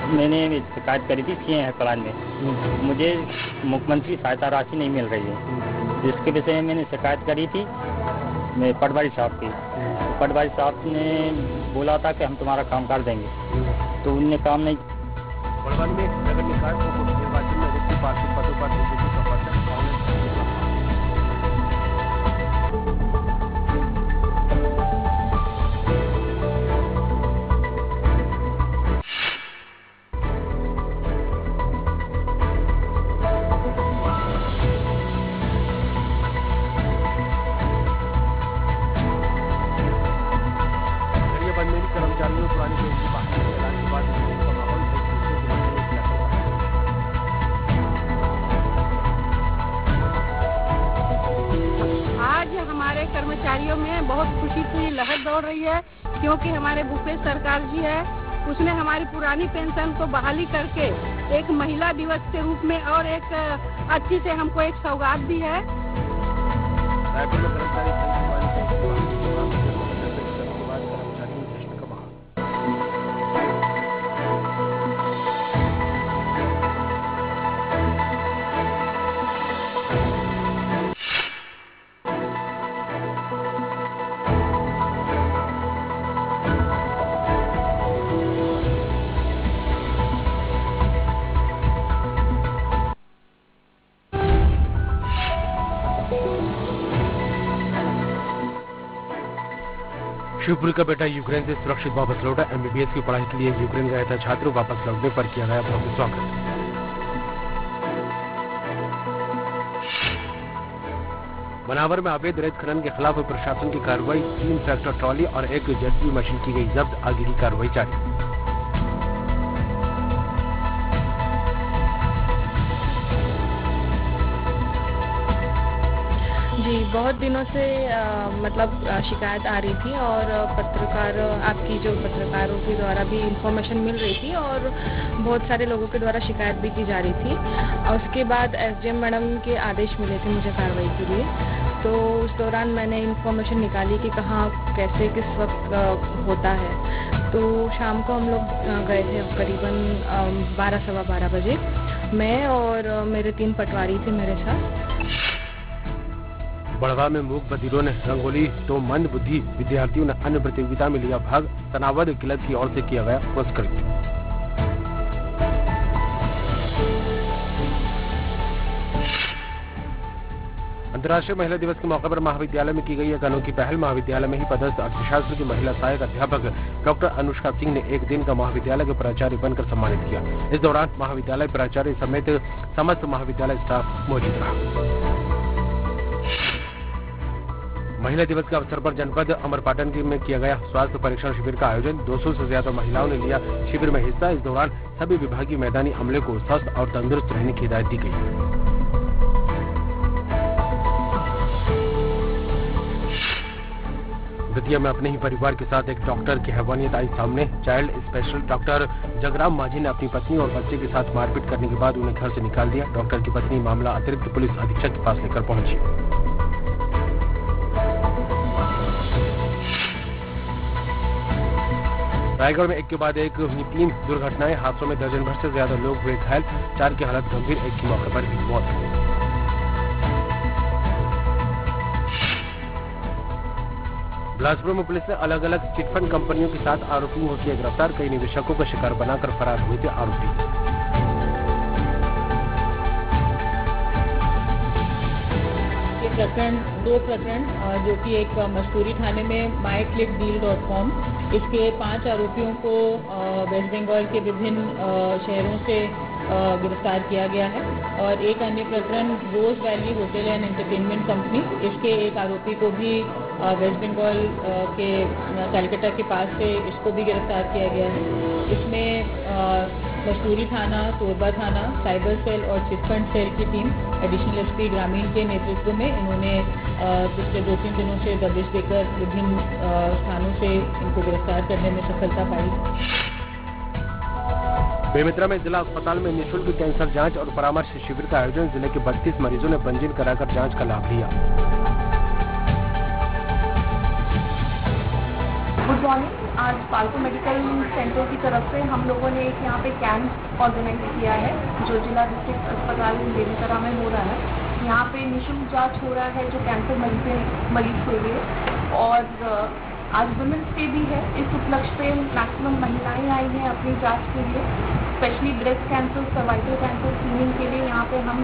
मैंने शिकायत करी थी सीएम हेल्पलाइन में। मुझे मुख्यमंत्री सहायता राशि नहीं मिल रही है, जिसके विषय में मैंने शिकायत करी थी मैं पटवारी साहब की। पटवारी साहब ने बोला था कि हम तुम्हारा काम कर देंगे, तो उनने काम नहीं। बड़वानी में नगर निकाय निर्वाचन में रिक्त पार्षद पदों पर बीजेपी का पर्चा कर्मचारियों पुरानी पेंशन बहाली के ऐलान के बाद का माहौल आज हमारे कर्मचारियों में बहुत खुशी की लहर दौड़ रही है, क्योंकि हमारे भूपेश सरकार जी है, उसने हमारी पुरानी पेंशन को बहाली करके एक महिला दिवस के रूप में और एक अच्छी से हमको एक सौगात दी है। रायपुर में कर्मचारी शिवपुरी का बेटा यूक्रेन से सुरक्षित वापस लौटा। एमबीबीएस की पढ़ाई के लिए यूक्रेन गया था छात्र, वापस लौटने पर किया गया भव्य स्वागत। बनावर में अवैध रेत खनन के खिलाफ प्रशासन की कार्रवाई, 3 ट्रैक्टर ट्रॉली और एक जेसीबी मशीन की गई जब्त, आगे की कार्रवाई जारी। जी, बहुत दिनों से शिकायत आ रही थी और आपकी जो पत्रकारों के द्वारा भी इंफॉर्मेशन मिल रही थी और बहुत सारे लोगों के द्वारा शिकायत भी की जा रही थी। और उसके बाद एसडीएम मैडम के आदेश मिले थे मुझे कार्रवाई के लिए, तो उस दौरान मैंने इंफॉर्मेशन निकाली कि कहाँ कैसे किस वक्त होता है। तो शाम को हम लोग गए थे करीबन 12 सवा 12 बजे, मैं और मेरे 3 पटवारी थे मेरे साथ। बड़वा में मूक बधिरों ने रंगोली तो मंद बुद्धि विद्यार्थियों ने अन्य प्रतियोगिता में लिया भाग, तनावद क्लब की ओर से किया गया पुरस्कृत। अंतर्राष्ट्रीय महिला दिवस के मौके पर महाविद्यालय में की गई एक अनोखी पहल। महाविद्यालय में ही पदस्थ अर्थशास्त्र की महिला सहायक अध्यापक डॉक्टर अनुष्का सिंह ने एक दिन का महाविद्यालय के प्राचार्य बनकर सम्मानित किया। इस दौरान महाविद्यालय प्राचार्य समेत समस्त महाविद्यालय स्टाफ मौजूद रहा। महिला दिवस के अवसर पर जनपद अमरपाटन में किया गया स्वास्थ्य परीक्षण शिविर का आयोजन। 200 से ज्यादा महिलाओं ने लिया शिविर में हिस्सा। इस दौरान सभी विभागीय मैदानी अमले को स्वस्थ और तंदुरुस्त रहने की हिदायत दी गई। दतिया में अपने ही परिवार के साथ एक डॉक्टर की हैवानियत आई सामने। चाइल्ड स्पेशल डॉक्टर जगराम माझी ने अपनी पत्नी और बच्चे के साथ मारपीट करने के बाद उन्हें घर से निकाल दिया। डॉक्टर की पत्नी मामला अतिरिक्त पुलिस अधीक्षक के पास लेकर पहुंची। रायगढ़ में एक के बाद एक हुई 3 दुर्घटनाएं। हादसों में दर्जन भर से ज्यादा लोग हुए घायल, 4 की हालत गंभीर, एक की मौके पर ही मौत हो गई। बिलासपुर में पुलिस ने अलग अलग चिटफंड कंपनियों के साथ आरोपियों को किया गिरफ्तार। कई निवेशकों का शिकार बनाकर फरार हुए थे आरोपी। दो प्रकरण जो कि एक मस्तूरी थाने में myclickdeal.com, इसके 5 आरोपियों को वेस्ट बंगाल के विभिन्न शहरों से गिरफ्तार किया गया है। और एक अन्य प्रकरण rose valley hotel and entertainment company, इसके एक आरोपी को भी वेस्ट बंगाल के कलकत्ता के पास से इसको भी गिरफ्तार किया गया है। इसमें मस्तूरी थाना, तोरबा थाना, साइबर सेल और चिटफंड सेल की टीम एडिशनल एसपी ग्रामीण के नेतृत्व में इन्होंने पिछले 2-3 दिनों से दबिश देकर विभिन्न स्थानों से इनको गिरफ्तार करने में सफलता पाई। बेमेतरा में जिला अस्पताल में निःशुल्क कैंसर जांच और परामर्श शिविर का आयोजन। जिले के 32 मरीजों ने पंजीयन कराकर जांच का लाभ लिया। Good morning. आज पालतू मेडिकल सेंटर की तरफ से हम लोगों ने एक यहाँ पे कैंप ऑर्गेनाइज किया है जो जिला डिस्ट्रिक्ट अस्पताल बेमेतरा में हो रहा है। यहाँ पे निःशुल्क जांच हो रहा है जो कैंसर मरीज के लिए, और आज वुमेन्स डे भी है। इस उपलक्ष्य पे मैक्सिमम महिलाएं आई हैं अपनी जांच के लिए, specially breast cancer, cervical cancer screening के लिए यहाँ पे हम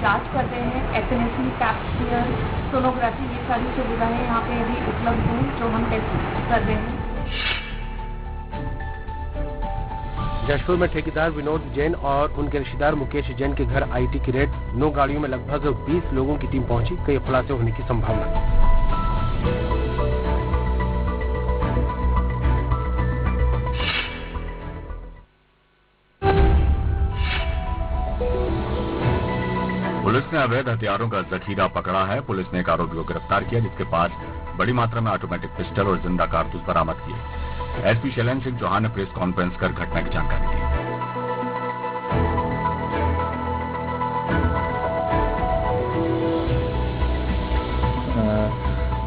जांच कर रहे हैं। एफएनएसी, पैप स्मीयर, सोनोग्राफी, ये सारी सुविधाएं यहाँ पे अभी उपलब्ध हैं जो हम टेस्ट कर रहे हैं। जशपुर में ठेकेदार विनोद जैन और उनके रिश्तेदार मुकेश जैन के घर आईटी की रेड। 9 गाड़ियों में लगभग 20 लोगों की टीम पहुंची। कई खुलासे होने की संभावना। 'पुलिस ने अवैध हथियारों का जखीरा पकड़ा है। पुलिस ने एक आरोपी को गिरफ्तार किया जिसके पास बड़ी मात्रा में ऑटोमेटिक पिस्टल और जिंदा कारतूस बरामद किए। एसपी शैलेंद्र सिंह चौहान ने प्रेस कॉन्फ्रेंस कर घटना की जानकारी दी।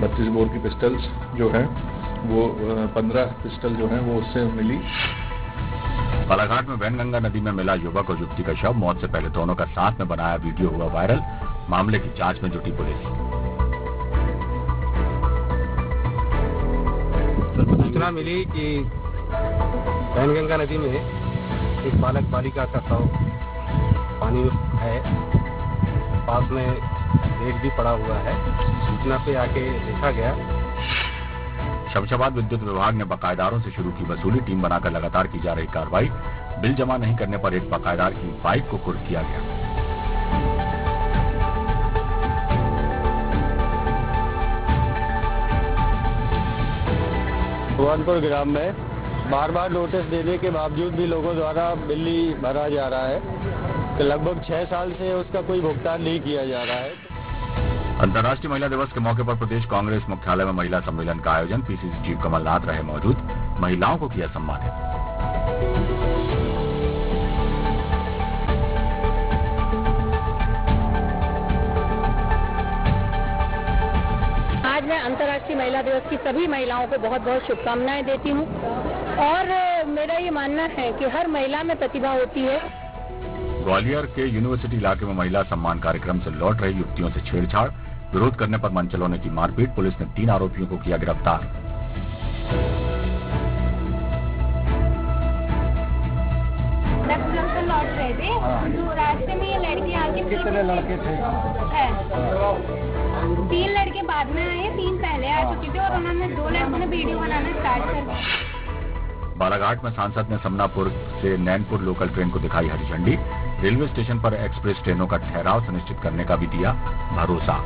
32 बोर की पिस्टल्स जो है वो 15 पिस्टल जो है वो उससे मिली। बालाघाट में वैनगंगा नदी में मिला युवक और युवती का शव। मौत से पहले दोनों का साथ में बनाया वीडियो हुआ वायरल। मामले की जांच में जुटी पुलिस। सूचना मिली कि वैनगंगा नदी में एक बालक बालिका का शव पानी में है, पास में बेग भी पड़ा हुआ है। सूचना पे आके देखा गया। शमशाबाद विद्युत विभाग ने बकायेदारों से शुरू की वसूली। टीम बनाकर लगातार की जा रही कार्रवाई। बिल जमा नहीं करने पर एक बकायेदार की बाइक को कुर्क किया गया। भगवानपुर ग्राम में बार बार नोटिस देने के बावजूद भी लोगों द्वारा बिल भरा जा रहा है कि लगभग 6 साल से उसका कोई भुगतान नहीं किया जा रहा है। अंतर्राष्ट्रीय महिला दिवस के मौके पर प्रदेश कांग्रेस मुख्यालय में महिला सम्मेलन का आयोजन। पीसीसी चीफ कमलनाथ रहे मौजूद। महिलाओं को किया सम्मानित। आज मैं अंतर्राष्ट्रीय महिला दिवस की सभी महिलाओं को बहुत बहुत शुभकामनाएं देती हूं, और मेरा ये मानना है कि हर महिला में प्रतिभा होती है। ग्वालियर के यूनिवर्सिटी इलाके में महिला सम्मान कार्यक्रम से लौट रही युवतियों से छेड़छाड़। विरोध करने पर मन चलों ने की मारपीट। पुलिस ने 3 आरोपियों को किया गिरफ्तार। लौट रहे थे तो रास्ते में ये लड़के आके, कितने लड़के थे? 3 लड़के बाद में आए, 3 पहले आ चुके थे और उन्होंने 2 लड़कों ने वीडियो बनाना स्टार्ट कर दिया। बालाघाट में सांसद ने समनापुर से नैनपुर लोकल ट्रेन को दिखाई हरी झंडी। रेलवे स्टेशन पर एक्सप्रेस ट्रेनों का ठहराव सुनिश्चित करने का भी दिया भरोसा।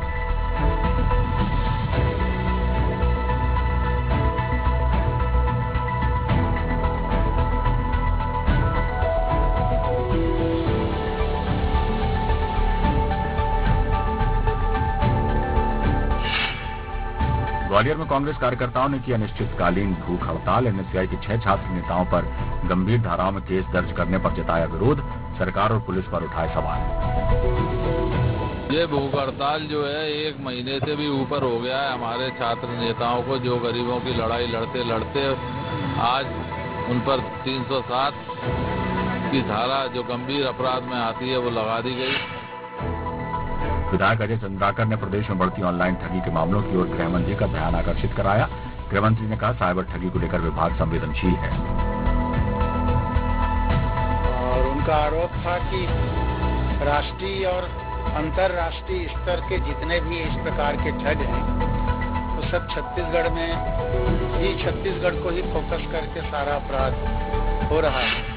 ग्वालियर में कांग्रेस कार्यकर्ताओं ने किया अनिश्चितकालीन भूख हड़ताल। एनएसयूआई के 6 छात्र नेताओं पर गंभीर धाराओं में केस दर्ज करने पर जताया विरोध। सरकार और पुलिस पर उठाए सवाल। ये भूख हड़ताल जो है 1 महीने से भी ऊपर हो गया है। हमारे छात्र नेताओं को जो गरीबों की लड़ाई लड़ते लड़ते आज उन पर 307 की धारा जो गंभीर अपराध में आती है वो लगा दी गई। विधायक अजय चंद्राकर ने प्रदेश में बढ़ती ऑनलाइन ठगी के मामलों की ओर गृह मंत्री का ध्यान आकर्षित कराया। गृह मंत्री ने कहा साइबर ठगी को लेकर विभाग संवेदनशील है। और उनका आरोप था कि राष्ट्रीय और अंतर्राष्ट्रीय स्तर के जितने भी इस प्रकार के ठग हैं वो सब छत्तीसगढ़ में ही, छत्तीसगढ़ को ही फोकस करके सारा अपराध हो रहा है।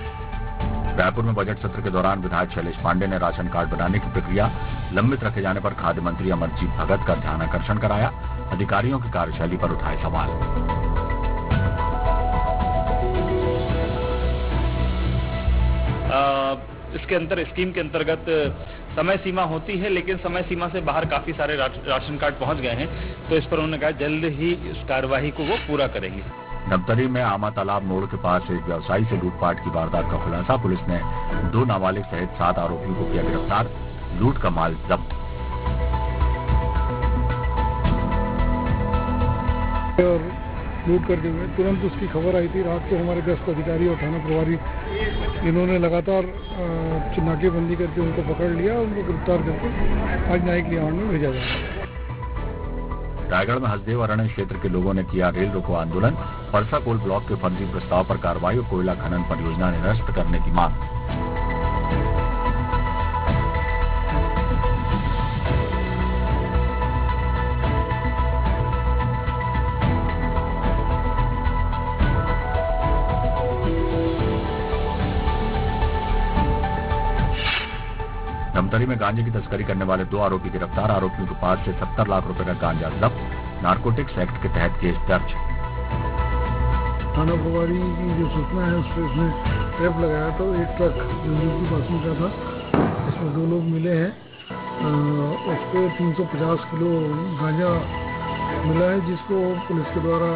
रायपुर में बजट सत्र के दौरान विधायक शैलेश पांडे ने राशन कार्ड बनाने की प्रक्रिया लंबित रखे जाने पर खाद्य मंत्री अमरजीत भगत का ध्यान आकर्षण कराया। अधिकारियों की कार्यशैली पर उठाए सवाल। इसके स्कीम के अंतर्गत समय सीमा होती है, लेकिन समय सीमा से बाहर काफी सारे राशन कार्ड पहुंच गए हैं, तो इस पर उन्होंने कहा जल्द ही इस कार्यवाही को वो पूरा करेंगे। नवतरी में आमा तालाब मोड़ के पास एक व्यवसायी से लूटपाट की वारदात का खुलासा। पुलिस ने 2 नाबालिग सहित 7 आरोपियों को किया गिरफ्तार। लूट का माल जब्त। लूट करके हुए। तुरंत उसकी खबर आई थी। रात को हमारे गश्त अधिकारी और थाना प्रभारी इन्होंने लगातार नाकेबंदी करके उनको पकड़ लिया और उनको गिरफ्तार करके आज न्यायिक रिमांड में भेजा जा रहा है। रायगढ़ में हसदेव अरण्य क्षेत्र के लोगों ने किया रेल रोको आंदोलन। परसा कोल ब्लॉक के फर्जी प्रस्ताव पर कार्रवाई और कोयला खनन परियोजना निरस्त करने की मांग। धमतरी में गांजे की तस्करी करने वाले 2 आरोपी गिरफ्तार। आरोपियों के पास से 70 लाख रुपए का गांजा जब्त। नारकोटिक्स एक्ट के तहत केस दर्ज। थाना प्रभारी की जो सूचना है उस पर उसने ट्रैप लगाया था। एक ट्रक की पासिंग का था, इसमें 2 लोग मिले हैं। उस पर 350 किलो गांजा मिला है, जिसको पुलिस के द्वारा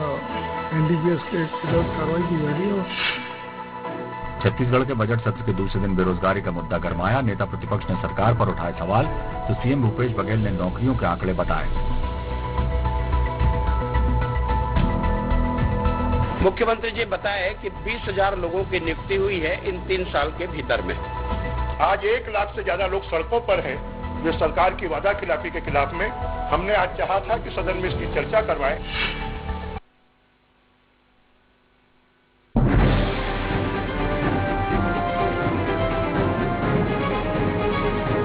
NDPS के तहत कार्रवाई की जा रही है। छत्तीसगढ़ के बजट सत्र के दूसरे दिन बेरोजगारी का मुद्दा गरमाया। नेता प्रतिपक्ष ने सरकार पर उठाए सवाल तो सीएम भूपेश बघेल ने नौकरियों के आंकड़े बताए। मुख्यमंत्री जी बताए कि 20,000 लोगों की नियुक्ति हुई है इन 3 साल के भीतर में। आज 1 लाख से ज्यादा लोग सड़कों पर हैं जो सरकार की वादा खिलाफी के खिलाफ में। हमने आज चाहा था कि सदन में इसकी चर्चा करवाएं।